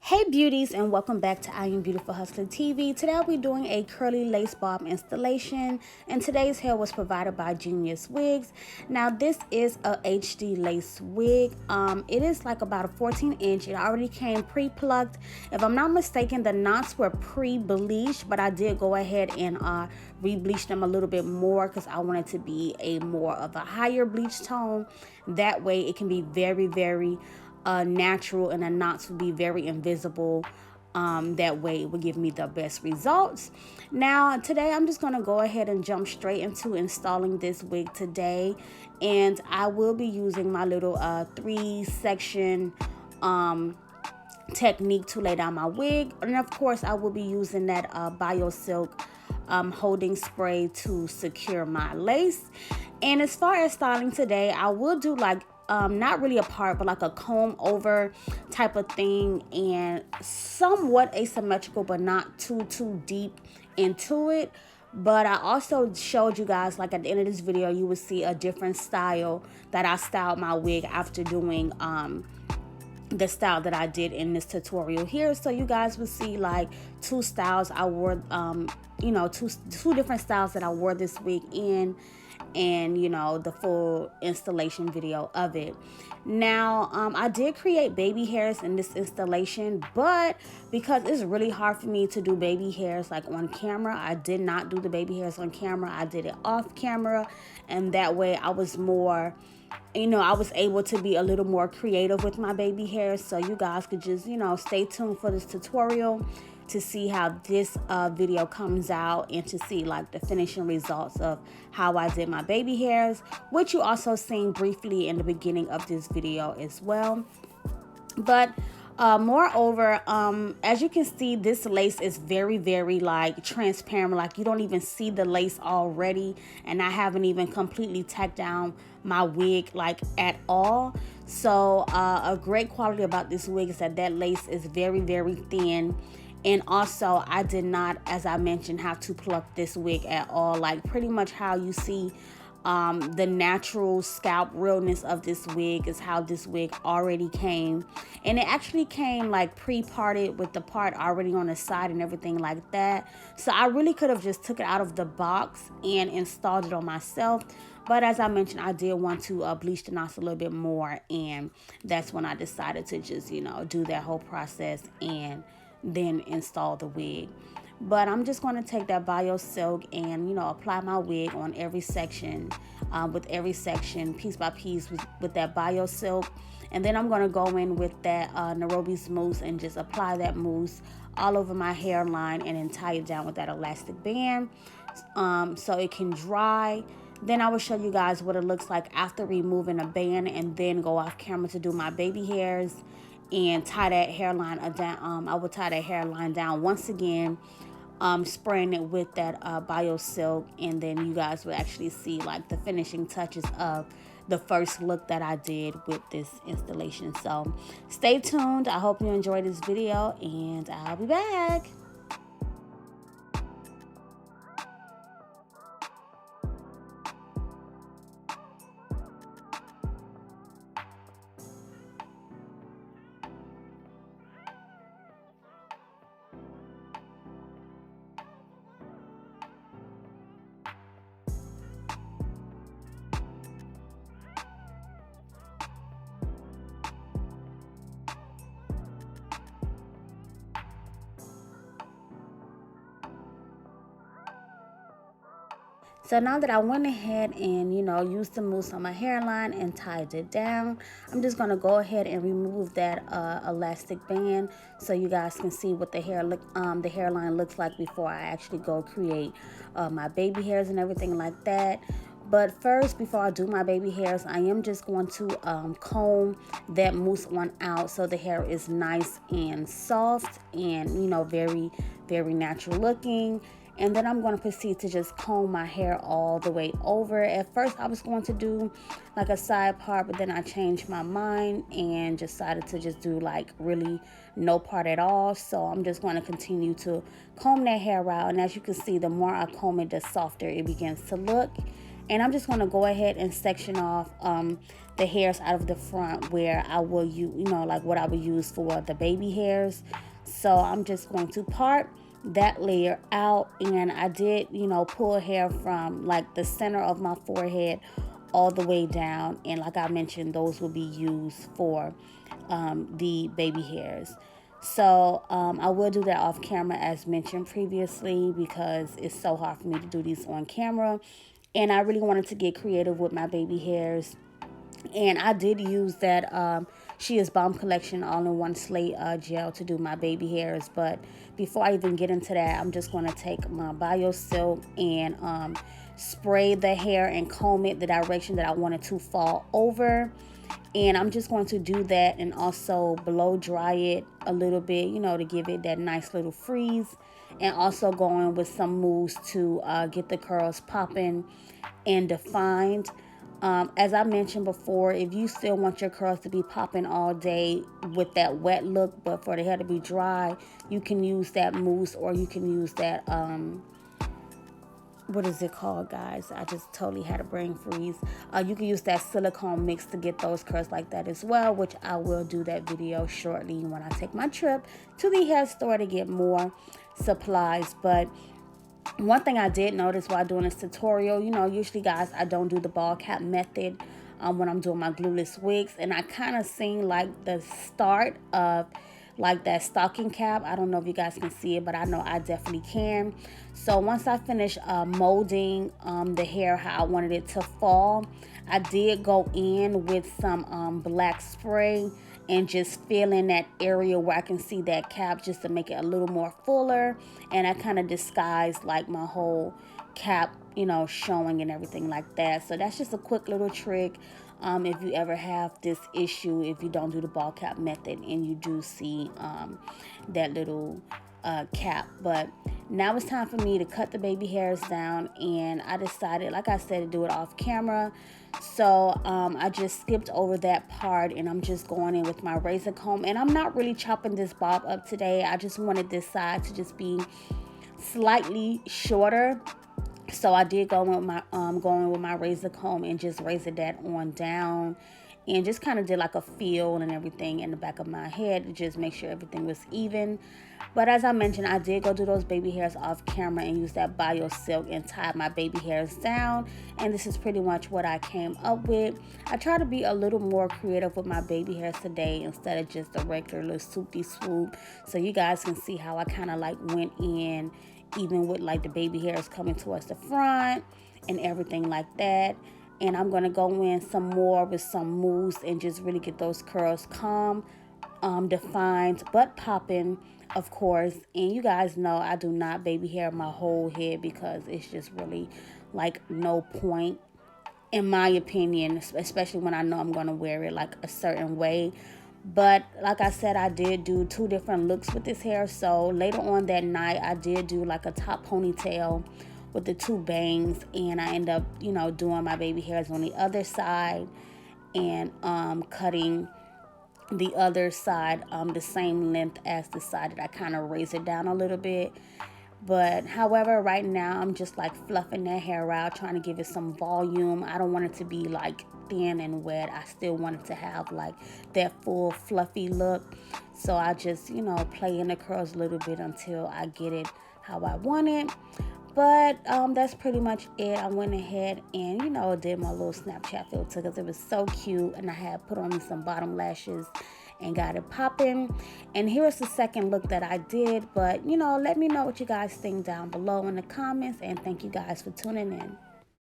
Hey beauties, and welcome back to I Am Beautiful Hustler TV. Today I'll be doing a curly lace bob installation, and today's hair was provided by Geniuswigs. Now this is a HD lace wig. It is like about a 14-inch. It already came pre-plucked. If I'm not mistaken, the knots were pre-bleached, but I did go ahead and re-bleach them a little bit more because I wanted to be a more of a higher bleach tone. That way it can be very natural, and the knots would be very invisible. That way it would give me the best results. Now today I'm just going to go ahead and jump straight into installing this wig today, and I will be using my little 3-section technique to lay down my wig, and of course I will be using that BioSilk holding spray to secure my lace. And as far as styling today, I will do like not really a part, but like a comb over type of thing, and somewhat asymmetrical, but not too deep into it. But I also showed you guys, like at the end of this video, you will see a different style that I styled my wig after doing the style that I did in this tutorial here. So you guys will see like two styles I wore, two different styles that I wore this week in, and the full installation video of it. Now I did create baby hairs in this installation, but because it's really hard for me to do baby hairs like on camera, I did not do the baby hairs on camera. I did it off camera, and that way I was more, I was able to be a little more creative with my baby hairs. So you guys could just, stay tuned for this tutorial to see how this video comes out, and to see like the finishing results of how I did my baby hairs, which you also seen briefly in the beginning of this video as well. But moreover, as you can see, this lace is very like transparent, like you don't even see the lace already, and I haven't even completely tacked down my wig like at all. So a great quality about this wig is that lace is very thin. And also I did not, as I mentioned, have to pluck this wig at all. Like pretty much how you see the natural scalp realness of this wig is how this wig already came. And it actually came like pre-parted with the part already on the side and everything like that. So I really could have just took it out of the box and installed it on myself. But as I mentioned, I did want to bleach the knots a little bit more, and that's when I decided to just, do that whole process and then install the wig. But I'm just going to take that BioSilk and apply my wig on every section, with every section piece by piece with that BioSilk. And then I'm going to go in with that Nairobi's mousse and just apply that mousse all over my hairline, and then tie it down with that elastic band so it can dry. Then I will show you guys what it looks like after removing a band, and then go off camera to do my baby hairs and tie that hairline down. I will tie that hairline down once again, spraying it with that BioSilk, and then you guys will actually see like the finishing touches of the first look that I did with this installation. So stay tuned. I hope you enjoyed this video, and I'll be back. So now that I went ahead and, used the mousse on my hairline and tied it down, I'm just going to go ahead and remove that elastic band so you guys can see what the hairline looks like before I actually go create my baby hairs and everything like that. But first, before I do my baby hairs, I am just going to comb that mousse on out so the hair is nice and soft and, very natural looking. And then I'm going to proceed to just comb my hair all the way over. At first, I was going to do like a side part, but then I changed my mind and decided to just do like really no part at all. So I'm just going to continue to comb that hair out. And as you can see, the more I comb it, the softer it begins to look. And I'm just going to go ahead and section off the hairs out of the front where I will use, like what I would use for the baby hairs. So I'm just going to part that layer out, and I did, pull hair from like the center of my forehead all the way down, and like I mentioned, those will be used for the baby hairs. So I will do that off camera as mentioned previously, because it's so hard for me to do these on camera, and I really wanted to get creative with my baby hairs. And I did use that She Is Bomb Collection all-in-one slate gel to do my baby hairs. But before I even get into that, I'm just going to take my Bio Silk and spray the hair and comb it the direction that I want it to fall over. And I'm just going to do that and also blow dry it a little bit, to give it that nice little freeze. And also going with some mousse to get the curls popping and defined. As I mentioned before, if you still want your curls to be popping all day with that wet look, but for the hair to be dry, you can use that mousse, or you can use that, what is it called, guys? I just totally had a brain freeze. You can use that silicone mix to get those curls like that as well, which I will do that video shortly when I take my trip to the hair store to get more supplies. But one thing I did notice while doing this tutorial, usually, guys, I don't do the ball cap method when I'm doing my glueless wigs. And I kind of seen like the start of like that stocking cap. I don't know if you guys can see it, but I know I definitely can. So once I finish molding the hair how I wanted it to fall, I did go in with some black spray and just fill in that area where I can see that cap, just to make it a little more fuller. And I kind of disguised like my whole cap, showing and everything like that. So that's just a quick little trick if you ever have this issue, if you don't do the ball cap method and you do see that little cap. But now it's time for me to cut the baby hairs down, and I decided, like I said, to do it off camera. So I just skipped over that part, and I'm just going in with my razor comb. And I'm not really chopping this bob up today. I just wanted this side to just be slightly shorter. So I did go in with my razor comb and just razor that on down, and just kind of did like a feel and everything in the back of my head to just make sure everything was even. But as I mentioned, I did go do those baby hairs off camera and use that Bio Silk and tie my baby hairs down. And this is pretty much what I came up with. I try to be a little more creative with my baby hairs today instead of just a regular little swoopy swoop. So you guys can see how I kind of like went in, even with like the baby hairs coming towards the front and everything like that. And I'm going to go in some more with some mousse and just really get those curls calm, defined, but popping, of course. And you guys know I do not baby hair my whole head, because it's just really like no point, in my opinion, especially when I know I'm going to wear it like a certain way. But like I said, I did do 2 different looks with this hair. So later on that night, I did do like a top ponytail with the 2 bangs, and I end up, doing my baby hairs on the other side and cutting the other side the same length as the side that I kind of razored down a little bit. But however, right now I'm just like fluffing that hair out, trying to give it some volume. I don't want it to be like thin and wet. I still want it to have like that full fluffy look. So I just, play in the curls a little bit until I get it how I want it. But that's pretty much it. I went ahead and, did my little Snapchat filter because it was so cute. And I had put on me some bottom lashes and got it popping. And here's the second look that I did. But, let me know what you guys think down below in the comments. And thank you guys for tuning in.